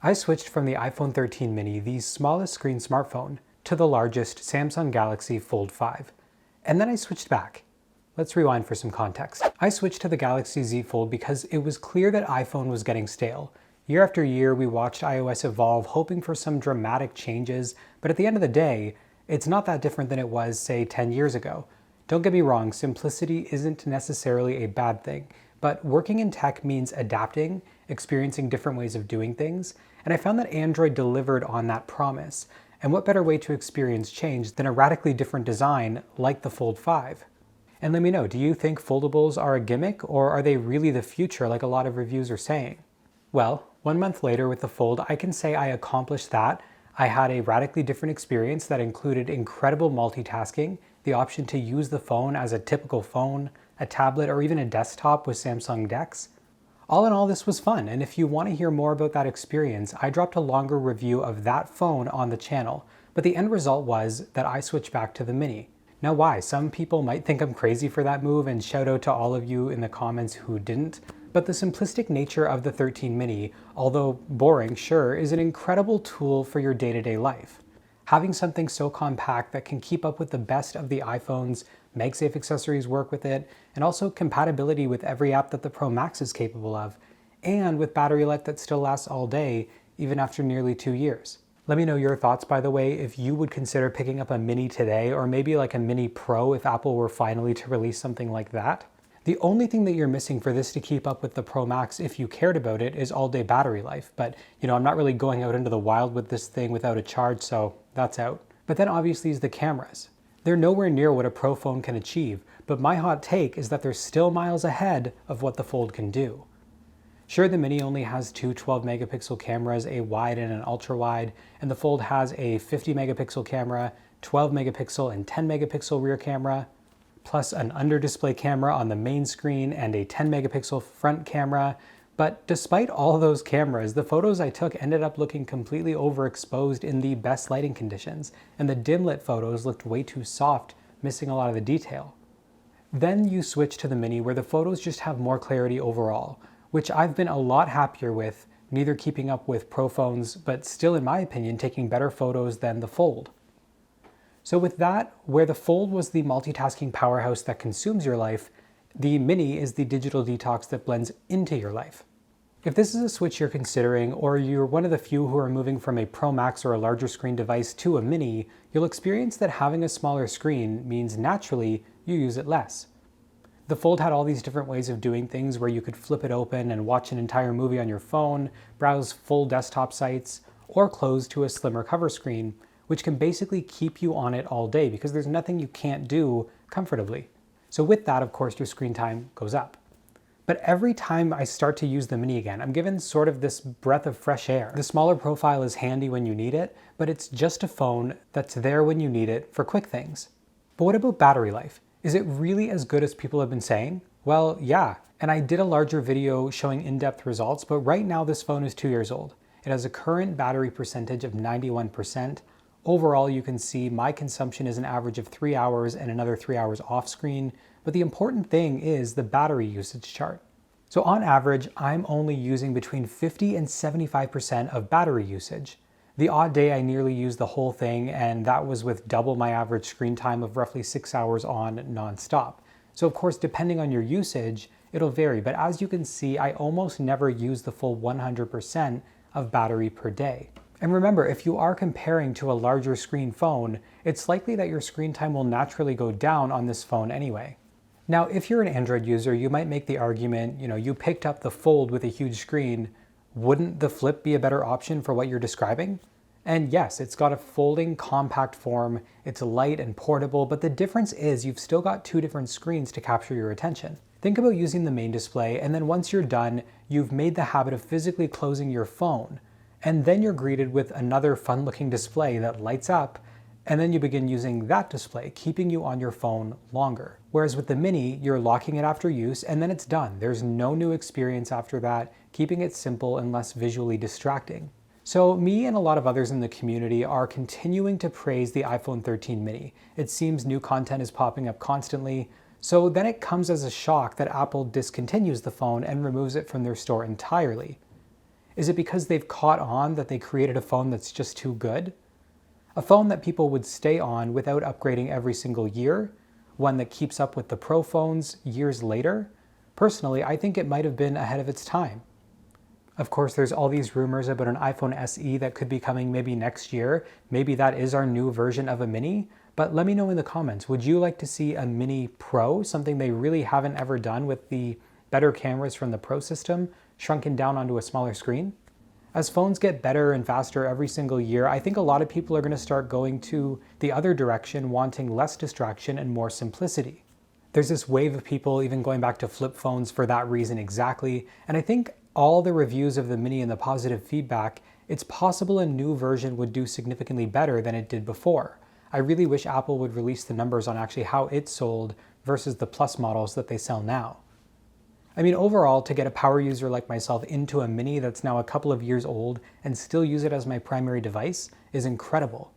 I switched from the iPhone 13 mini, the smallest screen smartphone, to the largest Samsung Galaxy Fold5. And then I switched back. Let's rewind for some context. I switched to the Galaxy Z Fold because it was clear that iPhone was getting stale. Year after year, we watched iOS evolve, hoping for some dramatic changes, but at the end of the day, it's not that different than it was, say, 10 years ago. Don't get me wrong, simplicity isn't necessarily a bad thing, but working in tech means adapting, experiencing different ways of doing things, and I found that Android delivered on that promise. And what better way to experience change than a radically different design like the Fold 5? And let me know, do you think foldables are a gimmick, or are they really the future like a lot of reviews are saying? Well, 1 month later with the Fold, I can say I accomplished that. I had a radically different experience that included incredible multitasking, the option to use the phone as a typical phone, a tablet, or even a desktop with Samsung DeX. All in all, this was fun, and if you want to hear more about that experience, I dropped a longer review of that phone on the channel, but the end result was that I switched back to the Mini. Now why? Some people might think I'm crazy for that move, and shout out to all of you in the comments who didn't, but the simplistic nature of the 13 Mini, although boring, sure, is an incredible tool for your day-to-day life. Having something so compact that can keep up with the best of the iPhones, MagSafe accessories work with it, and also compatibility with every app that the Pro Max is capable of, and with battery life that still lasts all day, even after nearly 2 years. Let me know your thoughts, by the way, if you would consider picking up a Mini today, or maybe like a Mini Pro if Apple were finally to release something like that. The only thing that you're missing for this to keep up with the Pro Max, if you cared about it, is all-day battery life. But, I'm not really going out into the wild with this thing without a charge, so that's out. But then obviously is the cameras. They're nowhere near what a Pro phone can achieve, but my hot take is that they're still miles ahead of what the Fold can do. Sure, the Mini only has two 12-megapixel cameras, a wide and an ultra-wide, and the Fold has a 50-megapixel camera, 12-megapixel and 10-megapixel rear camera, plus an under-display camera on the main screen and a 10-megapixel front camera. But despite all those cameras, the photos I took ended up looking completely overexposed in the best lighting conditions, and the dim-lit photos looked way too soft, missing a lot of the detail. Then you switch to the Mini, where the photos just have more clarity overall, which I've been a lot happier with, neither keeping up with Pro phones, but still in my opinion taking better photos than the Fold. So with that, where the Fold was the multitasking powerhouse that consumes your life, the Mini is the digital detox that blends into your life. If this is a switch you're considering, or you're one of the few who are moving from a Pro Max or a larger screen device to a Mini, you'll experience that having a smaller screen means naturally you use it less. The Fold had all these different ways of doing things where you could flip it open and watch an entire movie on your phone, browse full desktop sites, or close to a slimmer cover screen, which can basically keep you on it all day because there's nothing you can't do comfortably. So with that, of course, your screen time goes up. But every time I start to use the Mini again, I'm given sort of this breath of fresh air. The smaller profile is handy when you need it, but it's just a phone that's there when you need it for quick things. But what about battery life? Is it really as good as people have been saying? Well, yeah, and I did a larger video showing in-depth results, but right now this phone is 2 years old. It has a current battery percentage of 91%. Overall, you can see my consumption is an average of 3 hours and another 3 hours off screen, but the important thing is the battery usage chart. So on average, I'm only using between 50 and 75% of battery usage. The odd day I nearly used the whole thing, and that was with double my average screen time of roughly 6 hours on nonstop. So of course, depending on your usage, it'll vary, but as you can see, I almost never use the full 100% of battery per day. And remember, if you are comparing to a larger screen phone, it's likely that your screen time will naturally go down on this phone anyway. Now, if you're an Android user, you might make the argument, you picked up the Fold with a huge screen, wouldn't the Flip be a better option for what you're describing? And yes, it's got a folding compact form, it's light and portable, but the difference is you've still got two different screens to capture your attention. Think about using the main display, and then once you're done, you've made the habit of physically closing your phone. And then you're greeted with another fun-looking display that lights up, and then you begin using that display, keeping you on your phone longer. Whereas with the Mini, you're locking it after use, and then it's done. There's no new experience after that, keeping it simple and less visually distracting. So me and a lot of others in the community are continuing to praise the iPhone 13 Mini. It seems new content is popping up constantly, so then it comes as a shock that Apple discontinues the phone and removes it from their store entirely. Is it because they've caught on that they created a phone that's just too good? A phone that people would stay on without upgrading every single year? One that keeps up with the Pro phones years later? Personally, I think it might have been ahead of its time. Of course, there's all these rumors about an iPhone SE that could be coming maybe next year. Maybe that is our new version of a Mini. But let me know in the comments, would you like to see a Mini Pro, something they really haven't ever done with the better cameras from the Pro system, shrunken down onto a smaller screen? As phones get better and faster every single year, I think a lot of people are going to start going to the other direction, wanting less distraction and more simplicity. There's this wave of people even going back to flip phones for that reason exactly, and I think all the reviews of the Mini and the positive feedback, it's possible a new version would do significantly better than it did before. I really wish Apple would release the numbers on actually how it sold versus the Plus models that they sell now. I mean, overall, to get a power user like myself into a Mini that's now a couple of years old and still use it as my primary device is incredible.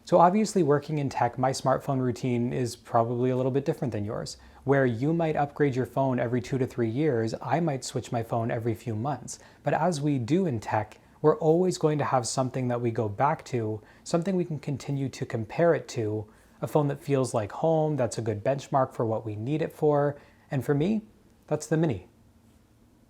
So obviously working in tech, my smartphone routine is probably a little bit different than yours. Where you might upgrade your phone every 2 to 3 years, I might switch my phone every few months. But as we do in tech, we're always going to have something that we go back to, something we can continue to compare it to, a phone that feels like home, that's a good benchmark for what we need it for. And for me, that's the Mini.